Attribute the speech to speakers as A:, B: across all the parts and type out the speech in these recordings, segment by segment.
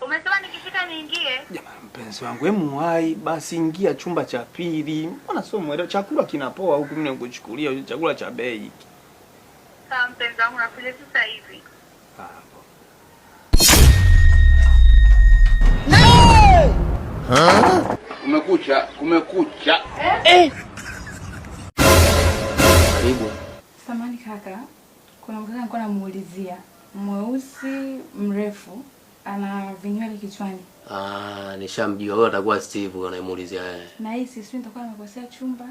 A: Umesema nikifika niingie?
B: Jamani mpenzi wangu, hebu hai basi ingia chumba cha pili. Mbona sio mwelewa? Chakula kinapoa huku, mimi nakuchukulia chakula cha bei hiki.
A: Sawa mpenzi wangu, nakuja sasa hivi.
B: Hapo.
C: Kumekucha.
B: Karibu.
D: Samahani kaka. Kuna mkaka nilikuwa namuulizia. Mweusi, mrefu, ana vinywele kichwani.
E: Nishamjua wewe, atakuwa Steve unayemuulizia wewe.
D: Na hii sisi nitakuwa nimekosea chumba.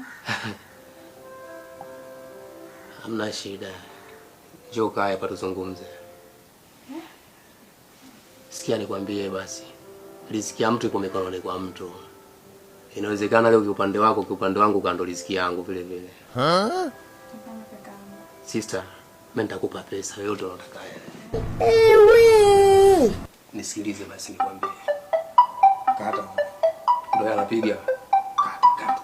E: Hamna shida. Njoo kaa hapa tuzungumze. Sikia nikwambie basi. Riziki ya mtu iko mikononi kwa mtu. Inawezekana leo kiupande wako, kiupande wangu kando riziki yangu vile vile. Sister, mimi nitakupa pesa yote unataka wewe. Nisikilize basi nikwambie. Kata. Ndio anapiga. Kata.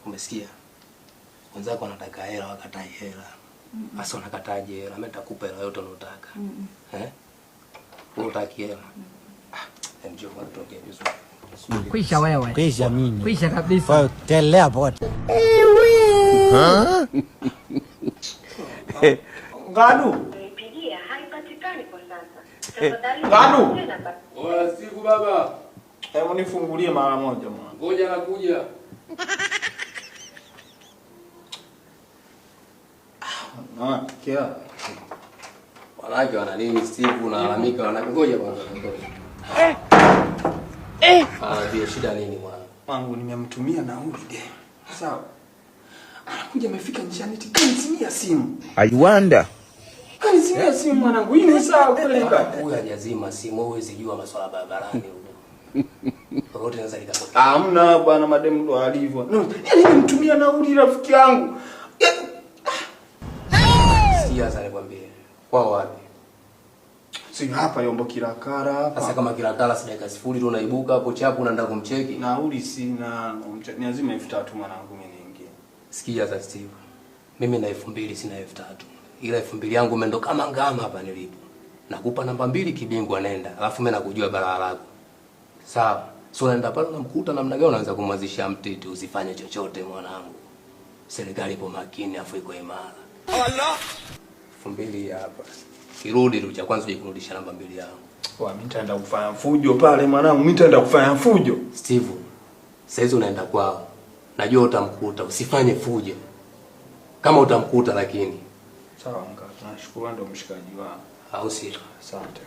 E: Umesikia? Wenzako wanataka hela, wakatai hela. Sasa unakataje hela? Mimi nitakupa hela yote unataka. Unataka hela. Njoo kwa tuongee vizuri.
F: Kwisha wewe.
G: Kwisha mimi.
F: Kwisha kabisa.
G: Telea pote.
B: Nganu.
A: Nipigia haipatikani kwa sasa. Tafadhali.
B: Nganu.
C: Oya siku baba.
B: Hebu nifungulie mara moja mwana.
C: Ngoja nakuja.
B: Kia.
E: Wanawake wana nini Steve unalalamika wanangoja kwanza ngoja. Ndio shida nini mwana?
B: Wangu nimemtumia nauli de. Sawa. Anakuja amefika njiani kanizimia simu.
G: I wonder.
B: Kanizimia simu mwanangu. Hii ni sawa kweli baba.
E: Huyu hajazima simu, huwezi jua masuala barabarani huko. Rote naweza likatokea.
B: Hamna bwana, mademu ndo alivyo. No, yani nimemtumia nauli rafiki yangu.
E: Siasa nikwambie. Kwa wapi?
B: Si hapa Yombo Kilakara hapa.
E: Sasa kama Kilakara si dakika 0 tu unaibuka hapo chapu unaenda kumcheki.
B: Nauli sina, ni lazima 3000 mwanangu mimi niingie.
E: Sikia sasa Steve. Mimi na 2000 sina 3000. Ila 2000 yangu umeendo kama ngama hapa nilipo. Nakupa namba 2 kibingwa nenda. Alafu mimi nakujua balaa lako. Sawa. So unaenda pale unamkuta namna gani unaanza kumwazishia mtiti, usifanye chochote mwanangu. Serikali ipo makini afu iko imara. Allah. 2000 hapa. Kirudi tu cha kwanza uje kurudisha namba 2 yangu.
B: Mimi nitaenda kufanya fujo pale mwanangu, mimi nitaenda kufanya fujo.
E: Steve, sasa unaenda kwao. Najua utamkuta, usifanye fujo. Kama utamkuta lakini.
B: Sawa ngaka, nashukuru ndo mshikaji wangu.
E: Au sio?
B: Asante.